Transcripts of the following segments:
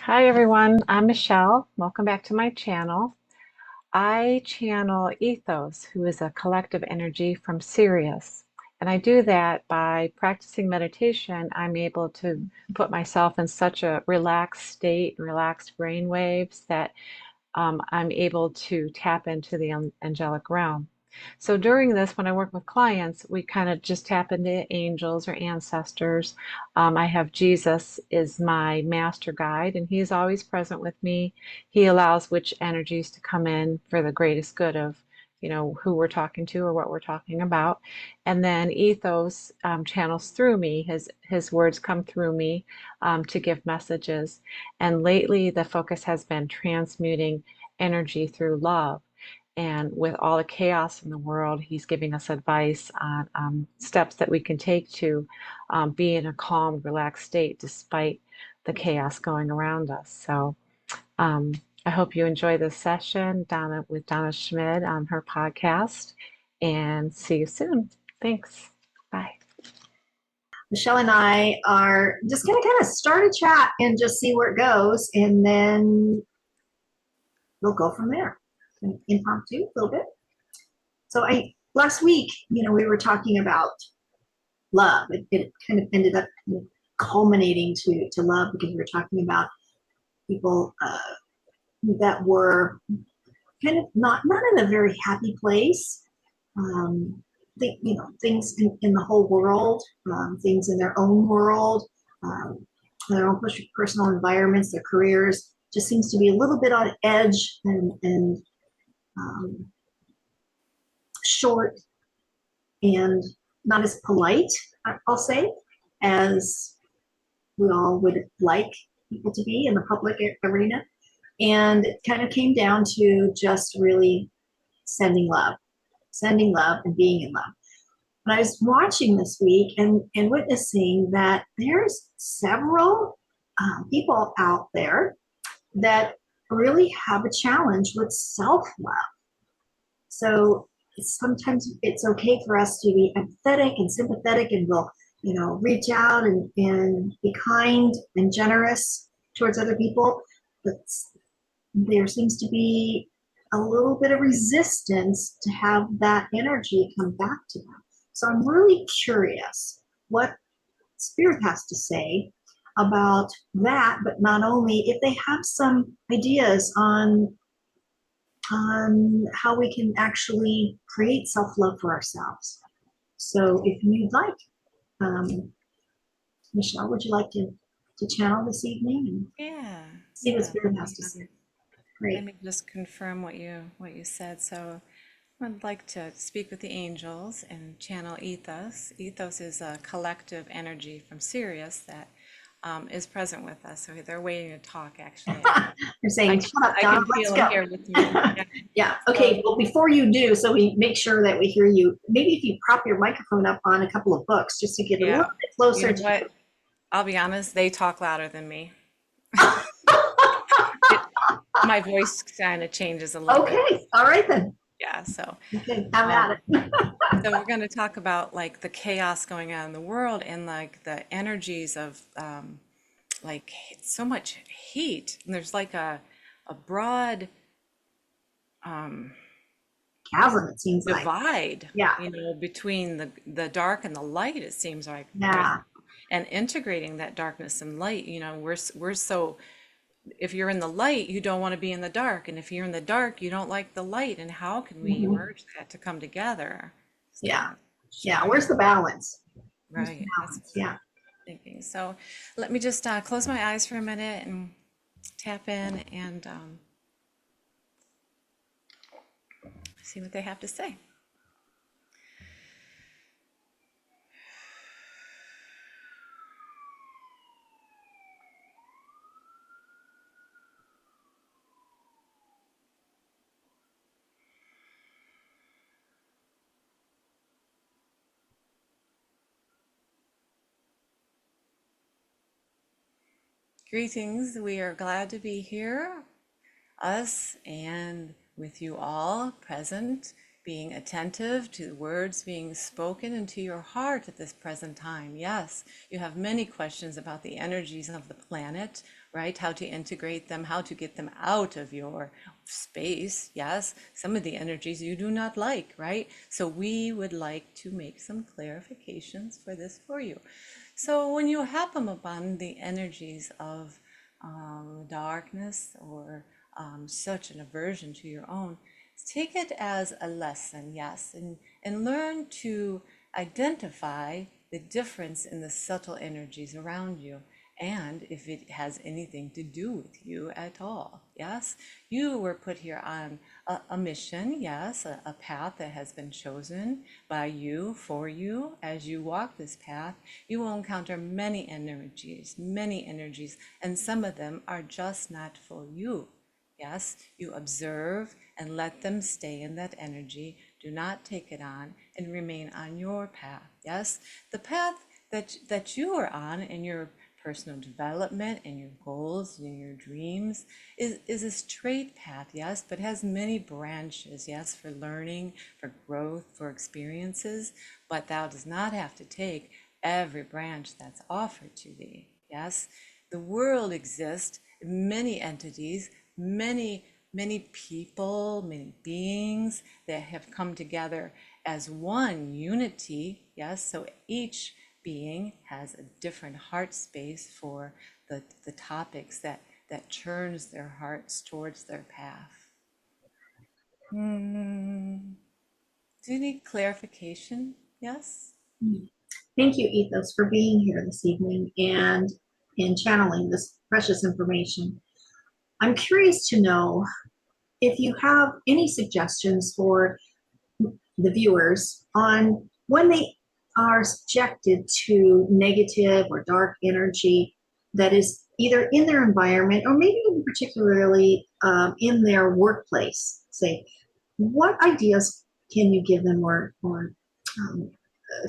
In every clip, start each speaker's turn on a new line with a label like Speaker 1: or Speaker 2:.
Speaker 1: Hi everyone, I'm Michelle. Welcome back to my channel. I channel Ethos, who is a collective energy from Sirius. And I do that by practicing meditation. I'm able to put myself in such a relaxed state, relaxed brain waves that I'm able to tap into the angelic realm. So during this, when I work with clients, we kind of just tap into angels or ancestors. I have Jesus is my master guide, and he's always present with me. He allows which energies to come in for the greatest good of, who we're talking to or what we're talking about. And then Ethos channels through me. His words come through me to give messages. And lately, the focus has been transmuting energy through love. And with all the chaos in the world, he's giving us advice on steps that we can take to be in a calm, relaxed state despite the chaos going around us. So um, I hope you enjoy this session, Donna, with Donna Schmid on her podcast. And see you soon. Thanks. Bye.
Speaker 2: Michelle and I are just going to kind of start a chat and just see where it goes, and then we'll go from there. Impromptu, a little bit. So last week, we were talking about love. It kind of ended up culminating to love because we were talking about people that were kind of not in a very happy place. Things in the whole world, things in their own world, their own personal environments, their careers, just seems to be a little bit on edge and short and not as polite, I'll say, as we all would like people to be in the public arena. And it kind of came down to just really sending love and being in love. And I was watching this week and witnessing that there's several people out there that really have a challenge with self-love. So sometimes it's okay for us to be empathetic and sympathetic, and we'll, reach out and be kind and generous towards other people. But there seems to be a little bit of resistance to have that energy come back to them. So I'm really curious what Spirit has to say about that, but not only if they have some ideas on how we can actually create self-love for ourselves. So if you'd like, Michelle, would you like to channel this evening and
Speaker 1: Yeah.
Speaker 2: see what Spirit has to say?
Speaker 1: Let
Speaker 2: Great.
Speaker 1: me just confirm what you said. So I'd like to speak with the angels and channel Ethos. Ethos is a collective energy from Sirius that is present with us. So they're waiting to talk, actually.
Speaker 2: You're saying, shut up,
Speaker 1: I
Speaker 2: Don,
Speaker 1: can
Speaker 2: let's
Speaker 1: feel
Speaker 2: go.
Speaker 1: them here with me. Yeah.
Speaker 2: Yeah, okay, well, before you do, so we make sure that we hear you, maybe if you prop your microphone up on a couple of books, just to get a little
Speaker 1: Yeah.
Speaker 2: bit
Speaker 1: You
Speaker 2: closer
Speaker 1: know
Speaker 2: to
Speaker 1: what? I'll be honest, they talk louder than me. It, my voice kind of changes a little bit.
Speaker 2: Okay, all right then.
Speaker 1: Yeah. So,
Speaker 2: Okay, have
Speaker 1: um,
Speaker 2: at it.
Speaker 1: so we're going to talk about like the chaos going on in the world and like the energies of like so much heat. And there's like a broad
Speaker 2: Chasm, it seems like.
Speaker 1: divide,
Speaker 2: Yeah,
Speaker 1: between the dark and the light, it seems like right
Speaker 2: yeah.
Speaker 1: now. And integrating that darkness and light, we're so, if you're in the light, you don't want to be in the dark. And if you're in the dark, you don't like the light. And how can we
Speaker 2: Mhm.
Speaker 1: merge that to come together?
Speaker 2: Yeah,
Speaker 1: So,
Speaker 2: yeah, where's the balance? Where's the
Speaker 1: right. That's
Speaker 2: balance? Yeah.
Speaker 1: thinking. So let me just close my eyes for a minute and tap in and see what they have to say. Greetings. We are glad to be here, us and with you all present being attentive to the words being spoken into your heart at this present time. Yes, you have many questions about the energies of the planet, right? How to integrate them, how to get them out of your space. Yes, some of the energies you do not like, right? So we would like to make some clarifications for this for you. So when you happen upon the energies of darkness or such an aversion to your own, take it as a lesson, yes, and learn to identify the difference in the subtle energies around you and if it has anything to do with you at all. Yes, you were put here on a mission, yes, a path that has been chosen by you for you. As you walk this path, you will encounter many energies, and some of them are just not for you. Yes, you observe and let them stay in that energy. Do not take it on and remain on your path. Yes, the path that you are on in your personal development and your goals and your dreams is a straight path, yes, but has many branches, yes, for learning, for growth, for experiences, but thou does not have to take every branch that's offered to thee. Yes, the world exists, many entities, many people, many beings that have come together as one unity. Yes, so each being has a different heart space for the topics that turns their hearts towards their path. Do you need clarification? Yes?
Speaker 2: Thank you, Ethos, for being here this evening and in channeling this precious information. I'm curious to know if you have any suggestions for the viewers on when they are subjected to negative or dark energy that is either in their environment or maybe even particularly in their workplace. Say, what ideas can you give them or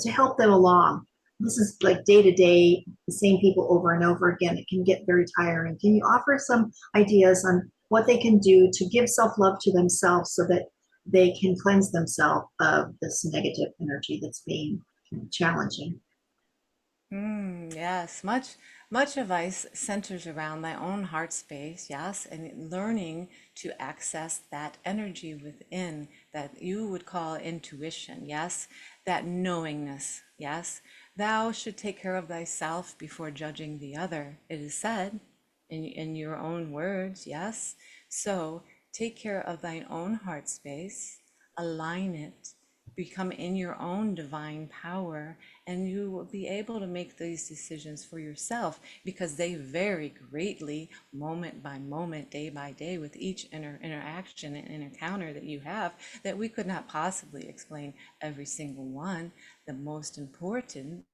Speaker 2: to help them along? This is like day to day, the same people over and over again. It can get very tiring. Can you offer some ideas on what they can do to give self love to themselves so that they can cleanse themselves of this negative energy that's being challenging?
Speaker 1: Yes, much advice centers around my own heart space, yes, and learning to access that energy within that you would call intuition, yes, that knowingness, yes. Thou should take care of thyself before judging the other, it is said in your own words, yes. So take care of thine own heart space, align it, become in your own divine power, and you will be able to make these decisions for yourself because they vary greatly moment by moment, day by day, with each interaction and encounter that you have, that we could not possibly explain every single one. The most important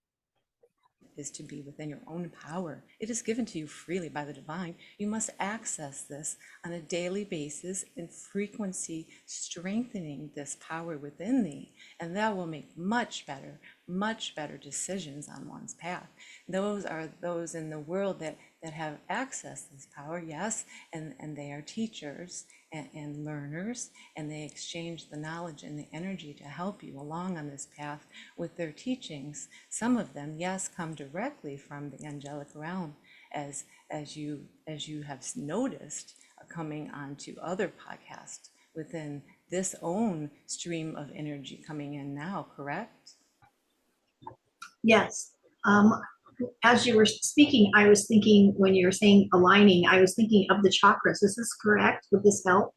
Speaker 1: is to be within your own power. It is given to you freely by the divine. You must access this on a daily basis in frequency, strengthening this power within thee, and that will make much better decisions on one's path. Those are those in the world that have access to this power, yes, and they are teachers and learners, and they exchange the knowledge and the energy to help you along on this path with their teachings. Some of them, yes, come directly from the angelic realm, as you have noticed, coming onto other podcasts within this own stream of energy coming in now, correct?
Speaker 2: Yes. Um, as you were speaking, I was thinking when you were saying aligning, I was thinking of the chakras. Is this correct? Would this help?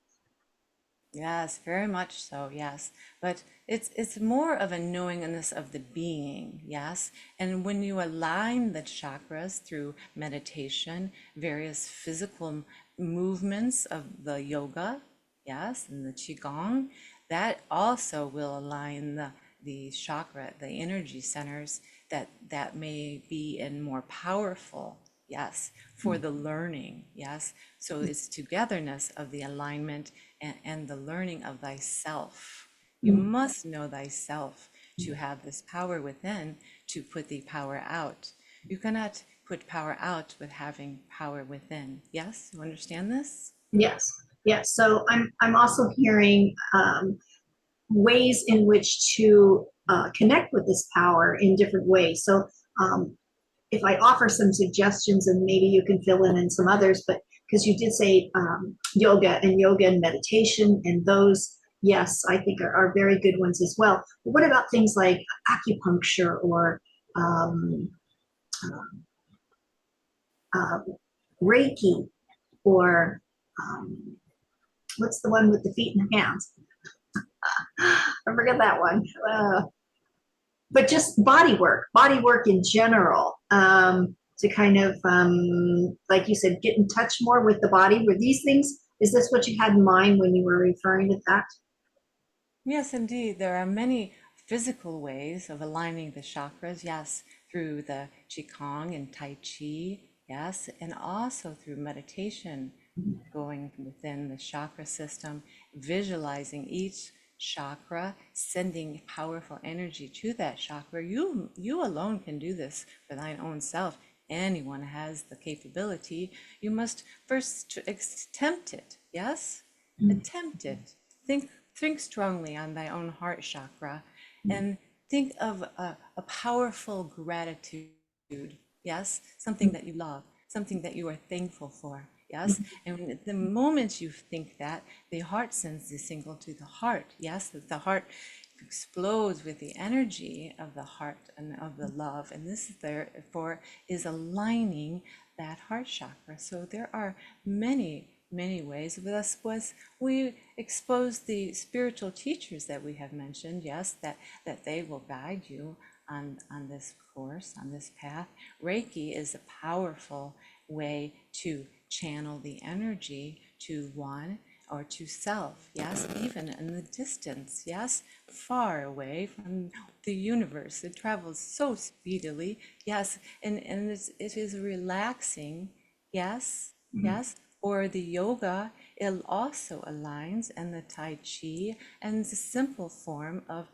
Speaker 1: Yes, very much so, yes. But it's more of a knowingness of the being, yes. And when you align the chakras through meditation, various physical movements of the yoga, yes, and the qigong, that also will align the chakra, the energy centers that may be in more powerful, yes, for the learning, yes. So it's togetherness of the alignment and the learning of thyself. You must know thyself to have this power within to put the power out. You cannot put power out with having power within. Yes, you understand this?
Speaker 2: Yes. Yes. So I'm also hearing ways in which to connect with this power in different ways. So if I offer some suggestions, and maybe you can fill in some others, but because you did say yoga and meditation, and those, yes, I think are very good ones as well. But what about things like acupuncture or um, uh, Reiki, or what's the one with the feet and hands? I forget that one. But just body work in general, to kind of, like you said, get in touch more with the body. Were these things, is this what you had in mind when you were referring to that?
Speaker 1: Yes, indeed. There are many physical ways of aligning the chakras, yes, through the Qigong and Tai Chi, yes, and also through meditation, going within the chakra system, visualizing each chakra, sending powerful energy to that chakra. You alone can do this for thine own self. Anyone has the capability. You must first attempt it, yes? Attempt it. Think strongly on thy own heart chakra and think of a powerful gratitude. Yes, something that you love, something that you are thankful for. Yes, and the moment you think that, the heart sends the signal to the heart. Yes, that the heart explodes with the energy of the heart and of the love, and this therefore is aligning that heart chakra. So there are many ways. With us was we expose the spiritual teachers that we have mentioned, yes, that they will guide you on this course, on this path. Reiki is a powerful way to channel the energy to one or to self, yes, even in the distance, yes, far away from the universe. It travels so speedily, yes, and it is relaxing, yes, yes. Or the yoga, it also aligns, and the Tai Chi, and the simple form of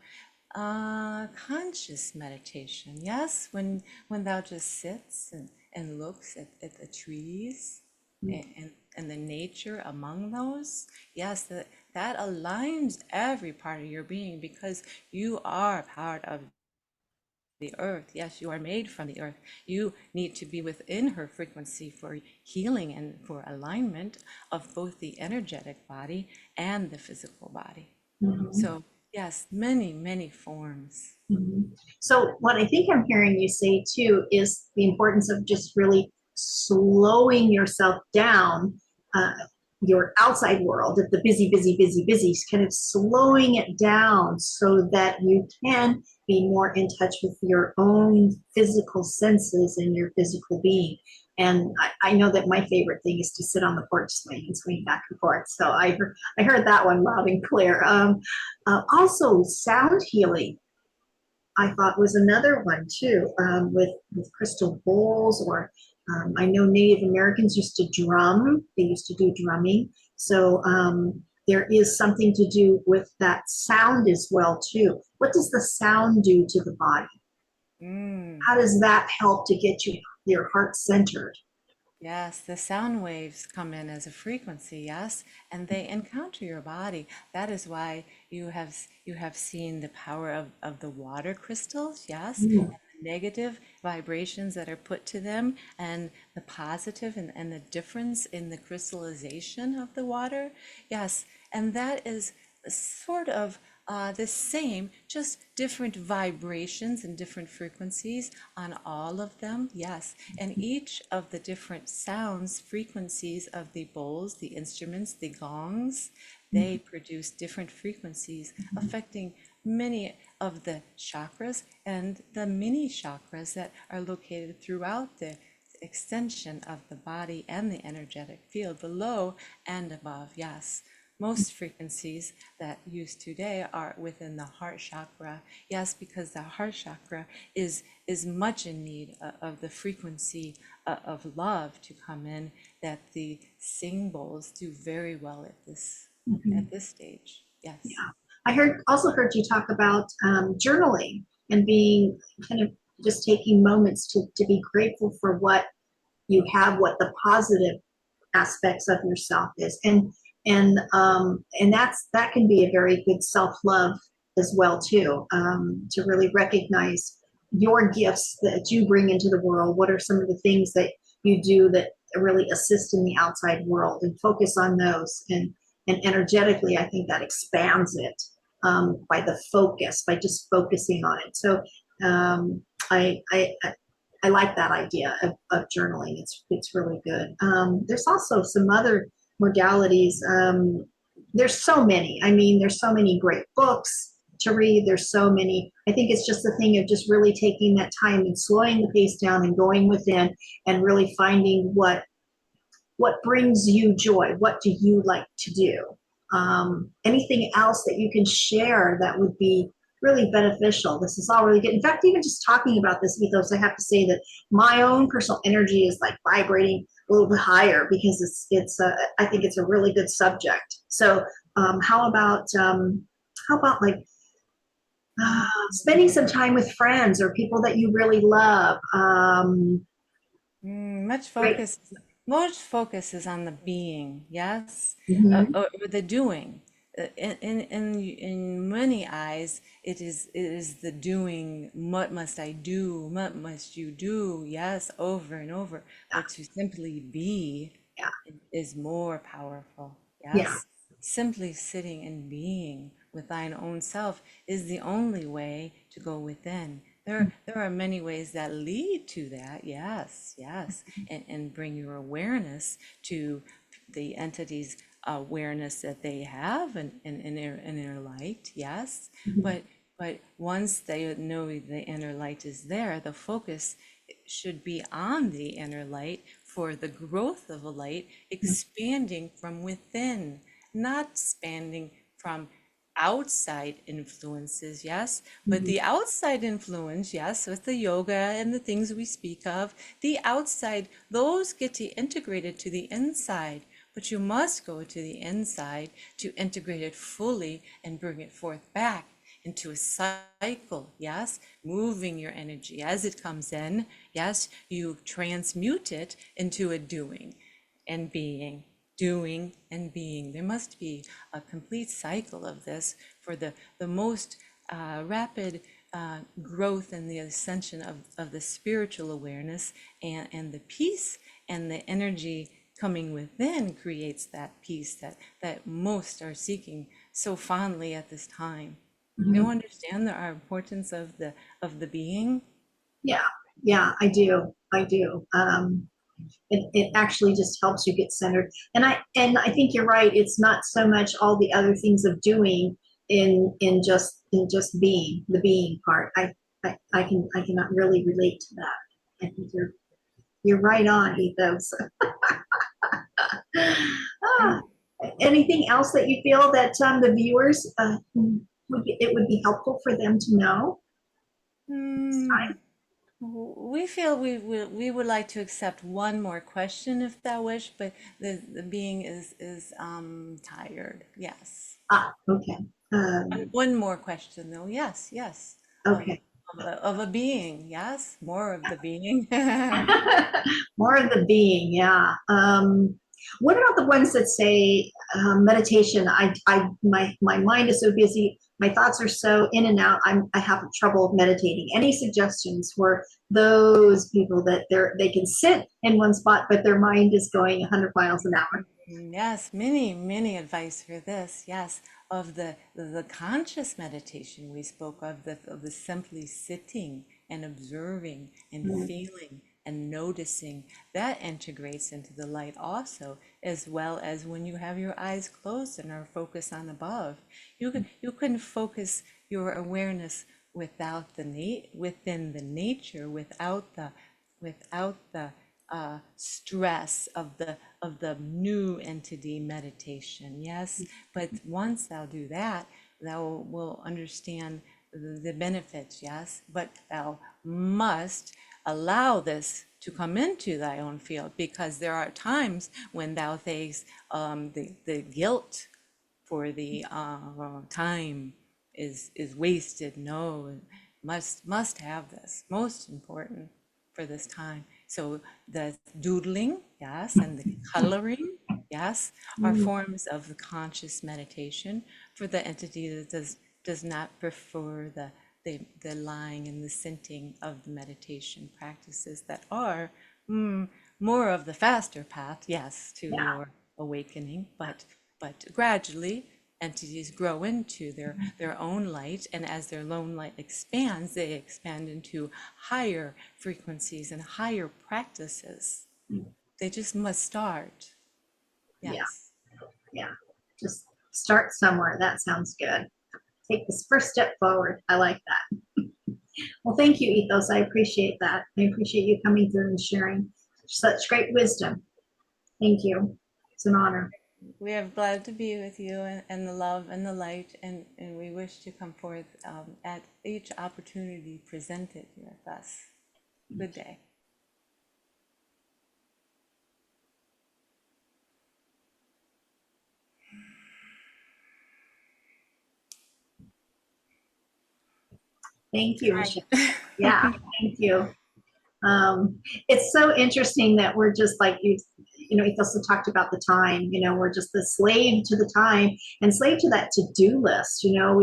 Speaker 1: conscious meditation. Yes, when thou just sits and looks at the trees and the nature among those, yes, that aligns every part of your being because you are part of the earth. Yes, you are made from the earth. You need to be within her frequency for healing and for alignment of both the energetic body and the physical body.
Speaker 2: Mhm.
Speaker 1: So, yes, many forms.
Speaker 2: Mhm. So what I think I'm hearing you say too is the importance of just really slowing yourself down, uh, your outside world, of the busy, kind of slowing it down so that you can be more in touch with your own physical senses and your physical being. And I know that my favorite thing is to sit on the porch swing back and forth. So I heard that one loud and clear. Also, sound healing I thought was another one too, with crystal bowls, or I know Native Americans used to drum. They used to do drumming. So there is something to do with that sound as well too. What does the sound do to the body?
Speaker 1: Mm.
Speaker 2: How does that help to get your heart centered?
Speaker 1: Yes, the sound waves come in as a frequency, yes, and they encounter your body. That is why you have seen the power of the water crystals, yes,
Speaker 2: Mm,
Speaker 1: and the negative vibrations that are put to them, and the positive and the difference in the crystallization of the water. Yes, and that is sort of the same, just different vibrations and different frequencies on all of them. Yes. And each of the different sounds, frequencies of the bowls, the instruments, the gongs, they produce different frequencies affecting many of the chakras and the mini chakras that are located throughout the extension of the body and the energetic field below and above. Yes, most frequencies that used today are within the heart chakra. Yes, because the heart chakra is much in need of the frequency of love to come in, that the sing bowls do very well
Speaker 2: mhm.
Speaker 1: at this stage. Yes.
Speaker 2: Yeah. Also heard you talk about journaling and being kind of just taking moments to be grateful for what you have, what the positive aspects of yourself is. And that can be a very good self-love as well too, to really recognize your gifts that you bring into the world. What are some of the things that you do that really assist in the outside world, and focus on those. And energetically, I think that expands it, by the focus, by just focusing on it. So um, I, I I like that idea of journaling. It's really good. There's also some other modalities. There's so many. I mean, there's so many great books to read. There's so many. I think it's just the thing of just really taking that time and slowing the pace down and going within and really finding what brings you joy. What do you like to do? Anything else that you can share that would be really beneficial. This is all really good. In fact, even just talking about this ethos, I have to say that my own personal energy is like vibrating a little bit higher, because I think it's a really good subject. So how about like spending some time with friends or people that you really love?
Speaker 1: Much
Speaker 2: Great.
Speaker 1: focus, much focus is on the being, yes,
Speaker 2: Mm-hmm.
Speaker 1: or the doing. In many eyes, it is the doing. What must I do? What must you do? Yes, over and over.
Speaker 2: Yeah.
Speaker 1: But to simply be
Speaker 2: Yeah.
Speaker 1: is more powerful.
Speaker 2: Yeah.
Speaker 1: Yes, simply sitting and being with thine own self is the only way to go within. There are many ways that lead to that, yes, yes, and bring your awareness to the entity's awareness that they have in their light, yes.
Speaker 2: Mm-hmm.
Speaker 1: But once they know the inner light is there, the focus should be on the inner light for the growth of a light expanding from within, not expanding from outside influences, yes, but
Speaker 2: Mm-hmm.
Speaker 1: the outside influence, yes, with the yoga and the things we speak of, the outside, those get to integrated to the inside. But you must go to the inside to integrate it fully and bring it forth back into a cycle, yes, moving your energy as it comes in, yes, you transmute it into a doing and being, doing and being. There must be a complete cycle of this for the most rapid growth and the ascension of the spiritual awareness, and the peace and the energy coming within creates that peace that most are seeking so fondly at this time. You
Speaker 2: Mm-hmm.
Speaker 1: understand the importance of the being?
Speaker 2: Yeah, yeah, I do. I do. It actually just helps you get centered. And I think you're right. It's not so much all the other things of doing in just being the being part. I cannot really relate to that. I think you're right on, Ethos. Ah, anything else that you feel that the viewers it would be helpful for them to know this
Speaker 1: Hmm.
Speaker 2: time?
Speaker 1: We feel we would like to accept one more question if thou wish, but the being is tired. Yes.
Speaker 2: Okay.
Speaker 1: One more question though. Yes, yes. Of
Speaker 2: Okay.
Speaker 1: of a being. Yes, more of the being.
Speaker 2: More of the being, yeah. What about the ones that say meditation? My mind is so busy, my thoughts are so in and out. I have trouble meditating. Any suggestions for those people that they can sit in one spot, but their mind is going 100 miles an hour?
Speaker 1: Yes, many advice for this. Yes, of the conscious meditation we spoke of the simply sitting and observing and
Speaker 2: Mm-hmm.
Speaker 1: feeling and noticing that integrates into the light also, as well as when you have your eyes closed and are focused on above. You can focus your awareness without within the nature, without the stress of the new entity meditation. Yes, but once thou do that, thou will understand the benefits. Yes, but thou must allow this to come into thy own field, because there are times when thou face the guilt for the time is wasted. No, must have this, most important for this time. So the doodling, yes, and the coloring, yes, are
Speaker 2: Mm,
Speaker 1: forms of the conscious meditation for the entity that does not prefer the lying and the scenting of the meditation practices that are mm, more of the faster path, yes, to
Speaker 2: yeah.
Speaker 1: your awakening, but gradually entities grow into their own light, and as their own light expands, they expand into higher frequencies and higher practices. They just must start.
Speaker 2: Yeah.
Speaker 1: Yes.
Speaker 2: Yeah. Just start somewhere. That sounds good. Take this first step forward. I like that. Well, thank you, Ethos. I appreciate that. I appreciate you coming through and sharing such great wisdom. Thank you. It's an honor.
Speaker 1: We are glad to be with you and the love and the light, and we wish to come forth at each opportunity presented with us. Good day.
Speaker 2: Thank you, Michelle.
Speaker 1: Hi.
Speaker 2: Yeah, thank you. It's so interesting that we're just like you know, Ethos talked about the time, you know, we're just the slave to the time and slave to that to-do list. You know,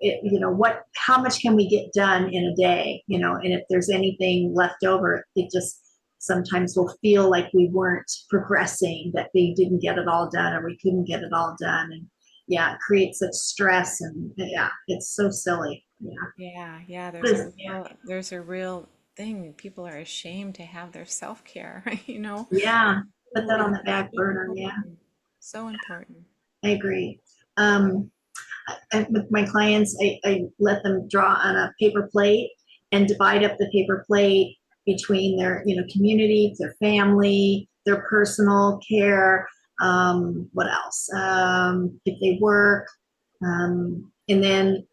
Speaker 2: you know, how much can we get done in a day, you know, and if there's anything left over, it just sometimes will feel like we weren't progressing, that we didn't get it all done or we couldn't get it all done. And yeah, it creates such stress, and yeah, it's so silly. Yeah.
Speaker 1: Yeah,
Speaker 2: Yeah.
Speaker 1: there's a real thing. People are ashamed to have their self-care, you know?
Speaker 2: Yeah. Put
Speaker 1: Oh,
Speaker 2: that on
Speaker 1: it's
Speaker 2: the back
Speaker 1: so
Speaker 2: burner. Yeah.
Speaker 1: important. So important.
Speaker 2: I agree. Um, with my clients, I let them draw on a paper plate and divide up the paper plate between their, you know, community, their family, their personal care. What else? If they work, and then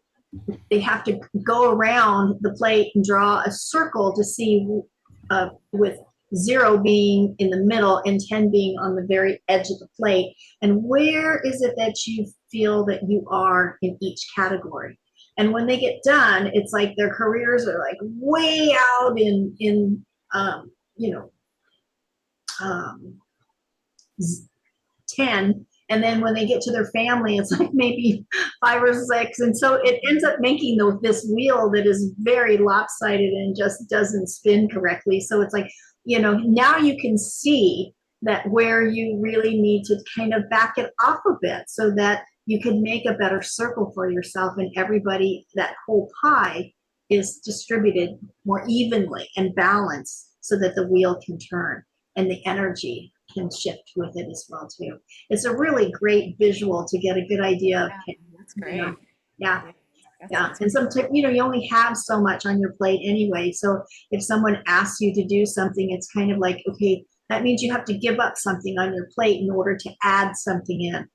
Speaker 2: they have to go around the plate and draw a circle to see with 0 being in the middle and 10 being on the very edge of the plate. And where is it that you feel that you are in each category? And when they get done, it's like their careers are like way out in you know, um, 10, and then when they get to their family it's like maybe 5 or 6, and so it ends up making this wheel that is very lopsided and just doesn't spin correctly. So it's like, you know, now you can see that where you really need to kind of back it off a bit so that you can make a better circle for yourself, and everybody, that whole pie is distributed more evenly and balanced so that the wheel can turn and the energy can shift with it as well too. It's a really great visual to get a good idea of,
Speaker 1: Yeah, that's
Speaker 2: you know,
Speaker 1: great.
Speaker 2: yeah,
Speaker 1: Yeah, that
Speaker 2: yeah.
Speaker 1: sounds
Speaker 2: And sometimes, you know, you only have so much on your plate anyway. So if someone asks you to do something, it's kind of like, okay, that means you have to give up something on your plate in order to add something in.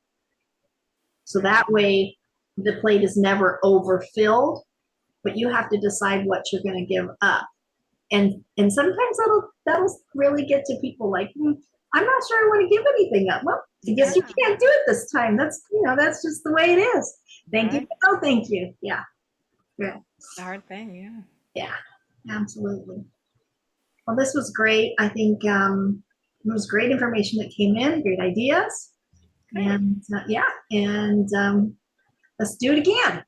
Speaker 2: So
Speaker 1: right.
Speaker 2: that way the plate is never overfilled, but you have to decide what you're going to give up. And sometimes that'll really get to people like, I'm not sure I want to give anything up. Well, I guess you
Speaker 1: Yeah,
Speaker 2: can't do it this time. That's, you know, that's just the way it is. Thank you,
Speaker 1: right.
Speaker 2: but no thank you. Yeah, yeah,
Speaker 1: It's a hard thing, yeah.
Speaker 2: yeah, absolutely. Well, this was great. I think it was great information that came in, great ideas,
Speaker 1: Great.
Speaker 2: and yeah, and let's do it again.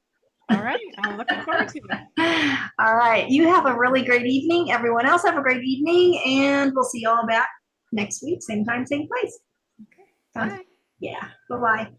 Speaker 1: All right. I'm looking forward to it.
Speaker 2: All right. You have a really great evening. Everyone else have a great evening, and we'll see you all back next week, same time, same place.
Speaker 1: Okay.
Speaker 2: Sounds,
Speaker 1: Bye.
Speaker 2: yeah. Bye bye.